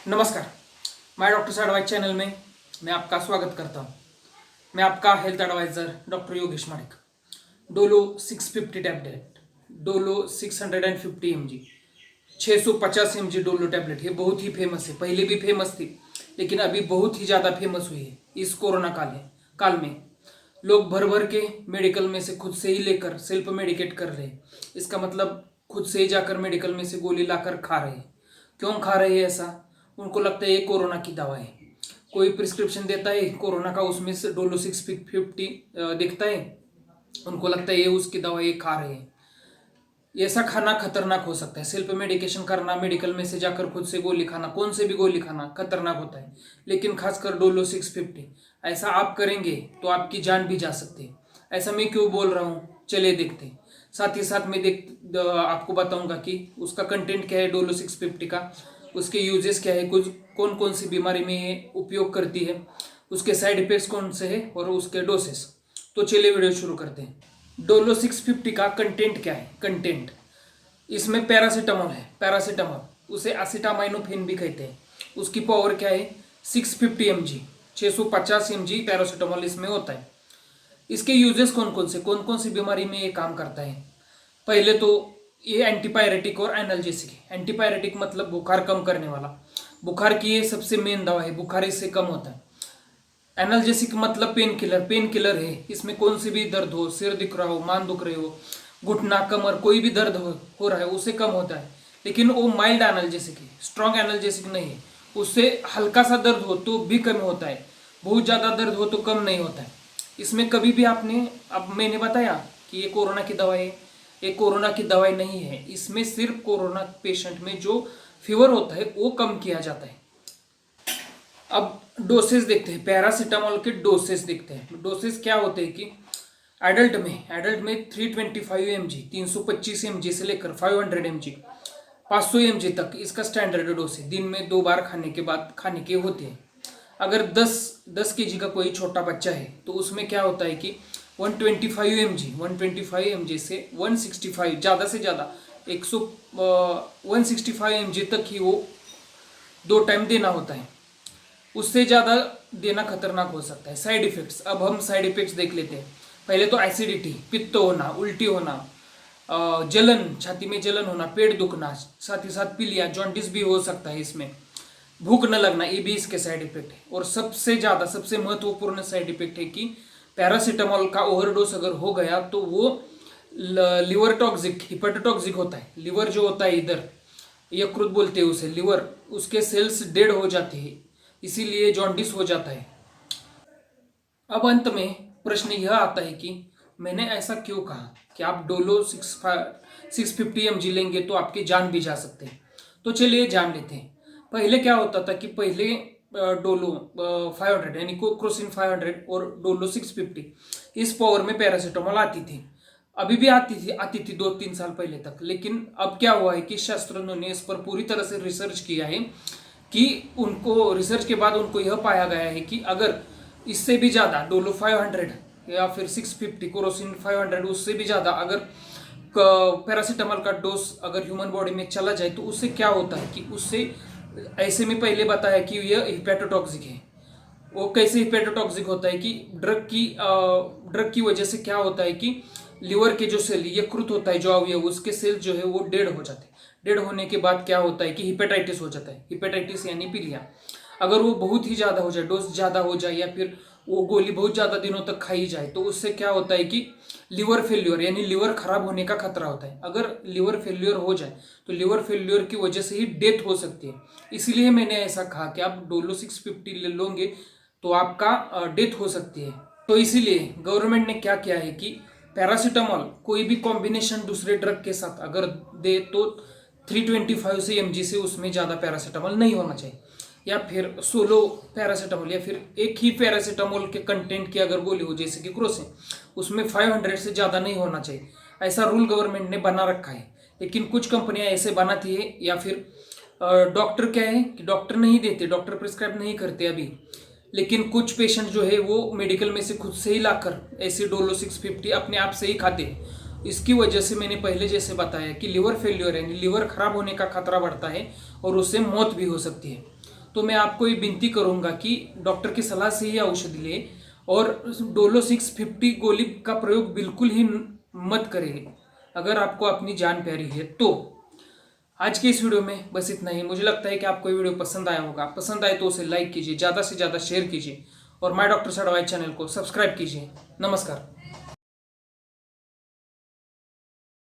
नमस्कार। My doctors advice channel में मैं आपका स्वागत करता हूं। मैं आपका health adviser doctor Yogesh Manik. Dolo 650 tablet, Dolo 650 mg, 650 mg Dolo tablet, ये बहुत ही फेमस है। पहले भी फेमस थी लेकिन अभी बहुत ही ज़्यादा फेमस हुई है इस कोरोना काल में। लोग भर भर के मेडिकल में से खुद से ही लेकर सेल्फ मेडिकेट कर रहे हैं। इसका मतलब खुद से ही जाकर मेडिकल में से गोली लाकर खा रहे हैं। क्यों खा रहे हैं ऐसा? उनको लगता है ये कोरोना की दवा है। कोई प्रिस्क्रिप्शन देता है कोरोना का, उसमें से डोलो 650 दिखता है, उनको लगता है ये उसकी दवा, ये खा रहे हैं। ऐसा खाना खतरनाक हो सकता है। सेल्फ मेडिकेशन करना, मेडिकल में से जाकर खुद से गोली खाना, कौन से भी गोली खाना खतरनाक होता है। लेकिन खासकर डोलो 650, ऐसा आप करेंगे तो आपकी जान भी जा सकती है। ऐसा मैं क्यों बोल रहा हूँ, चलिए देखते हैं। साथ ही साथ मैं आपको बताऊंगा कि उसका कंटेंट क्या है, डोलो 650 का, उसके यूजेस क्या है, कुछ कौन कौन सी बीमारी में ये उपयोग करती है, उसके साइड इफेक्ट्स कौन से हैं और उसके डोसेस। तो चलिए वीडियो शुरू करते हैं। डोलो 650 का कंटेंट क्या है? कंटेंट इसमें पैरासीटामोल है। पैरासीटामोल उसे एसिटामाइनोफेन भी कहते हैं। उसकी पावर क्या है? 650 mg, 650 mg पैरासीटामोल इसमें होता है। इसके यूजेस कौन कौन सी बीमारी में ये काम करता है? पहले तो ये एंटीपायरेटिक और एनाल्जेसिक है। एंटीपायरेटिक मतलब बुखार कम करने वाला। बुखार की ये सबसे मेन दवा है, बुखार इससे कम होता है। एनाल्जेसिक मतलब पेन किलर है। इसमें कौन सी भी दर्द हो, सिर दिख रहा हो, मान दुख रहे हो, घुटना, कमर, कोई भी दर्द हो रहा है, उससे कम होता है। लेकिन वो माइल्ड एनाल्जेसिक है, स्ट्रॉन्ग एनाल्जेसिक नहीं है। उससे हल्का सा दर्द हो तो भी कम होता है, बहुत ज़्यादा दर्द हो तो कम नहीं होता है। इसमें कभी भी अब मैंने बताया कि ये कोरोना की दवाई है, ये कोरोना की दवाई नहीं है। इसमें सिर्फ कोरोना पेशेंट में जो फीवर होता है वो कम किया जाता है। अब डोसेस देखते हैं, पैरासीटामोल के डोसेस देखते हैं। डोसेस क्या होते हैं कि एडल्ट में 325 mg, 325 mg से लेकर 500 mg, 500 mg तक इसका स्टैंडर्ड डोज है। दिन में 2 बार खाने के होते हैं। अगर 10 kg का कोई छोटा बच्चा है तो उसमें क्या होता है कि 125 mg से 165, ज़्यादा से ज़्यादा 165 mg तक ही वो 2 टाइम देना होता है। उससे ज़्यादा देना खतरनाक हो सकता है। साइड इफेक्ट्स, अब हम साइड इफेक्ट्स देख लेते हैं। पहले तो एसिडिटी, पित्त होना, उल्टी होना, जलन, छाती में जलन होना, पेट दुखना, साथ ही साथ पीलिया, जॉन्डिस भी हो सकता है इसमें, भूख न लगना, ये भी इसके साइड इफेक्ट है। और सबसे महत्वपूर्ण साइड इफेक्ट है कि पैरासीटामोल का ओवरडोज अगर हो गया तो वो लिवर टॉक्सिक, हिपेटोटॉक्सिक होता है। लिवर जो होता है इधर, यकृत बोलते हैं उसे, लिवर, उसके सेल्स डेड हो जाते हैं, इसीलिए जॉन्डिस हो जाता है। अब अंत में प्रश्न यह आता है कि मैंने ऐसा क्यों कहा कि आप डोलो 650 mg लेंगे तो आपकी जान भी जा सकते हैं। तो चलिए जान लेते हैं। पहले क्या होता था कि पहले डोलो 500 यानी क्रोसिन 500 और डोलो 650 इस पावर में पैरासीटामोल आती थी। अभी भी आती थी 2-3 साल पहले तक। लेकिन अब क्या हुआ है कि शास्त्रज्ञों ने इस पर पूरी तरह से रिसर्च किया है कि उनको रिसर्च के बाद उनको यह पाया गया है कि अगर इससे भी ज़्यादा डोलो 500 या फिर 650, क्रोसिन 500, उससे भी ज़्यादा अगर पैरासीटामोल का डोज अगर ह्यूमन बॉडी में चला जाए तो उससे क्या होता है कि उससे, ऐसे में पहले बताया कि यह हिपेटोटॉक्सिक है। वो कैसे हिपेटोटॉक्सिक होता है कि ड्रग की वजह से क्या होता है कि लिवर के जो सेल, यकृत होता है जो अवयव, उसके सेल जो है वो डेड हो जाते हैं। डेड होने के बाद क्या होता है कि हिपेटाइटिस हो जाता है। हिपेटाइटिस यानी पीलिया। अगर वो बहुत ही ज़्यादा हो जाए, डोज ज़्यादा हो जाए, या फिर वो गोली बहुत ज़्यादा दिनों तक खाई जाए तो उससे क्या होता है कि लिवर फेल्योर यानी लिवर खराब होने का खतरा होता है। अगर लिवर फेल्योर हो जाए तो लिवर फेल्योर की वजह से ही डेथ हो सकती है। इसीलिए मैंने ऐसा कहा कि आप डोलो 650 ले लोगे तो आपका डेथ हो सकती है। तो इसीलिए गवर्नमेंट ने क्या किया है कि पैरासीटामोल कोई भी कॉम्बिनेशन दूसरे ड्रग के साथ अगर दे तो 325 से mg से उसमें ज़्यादा पैरासीटामोल नहीं होना चाहिए, या फिर सोलो पैरासीटामोल, या फिर एक ही पैरासीटामोल के कंटेंट की अगर गोली हो जैसे कि क्रोसिन, उसमें 500 से ज़्यादा नहीं होना चाहिए। ऐसा रूल गवर्नमेंट ने बना रखा है। लेकिन कुछ कंपनियां ऐसे बनाती है, या फिर डॉक्टर क्या है कि डॉक्टर नहीं देते, डॉक्टर प्रिस्क्राइब नहीं करते अभी। लेकिन कुछ पेशेंट जो है वो मेडिकल में से खुद से ही लाकर ऐसे डोलो 650 अपने आप से ही खाते हैं। इसकी वजह से मैंने पहले जैसे बताया कि लिवर फेल्योर यानी लिवर खराब होने का खतरा बढ़ता है और उससे मौत भी हो सकती है। तो मैं आपको ये विनती करूंगा कि डॉक्टर की सलाह से ही औषधि ले और डोलो 650 गोली का प्रयोग बिल्कुल ही मत करें अगर आपको अपनी जान प्यारी है तो। आज के इस वीडियो में बस इतना ही। मुझे लगता है कि आपको ये वीडियो पसंद आया होगा। पसंद आए तो उसे लाइक कीजिए, ज़्यादा से ज़्यादा शेयर कीजिए और माय डॉक्टर एडवाइस चैनल को सब्सक्राइब कीजिए। नमस्कार।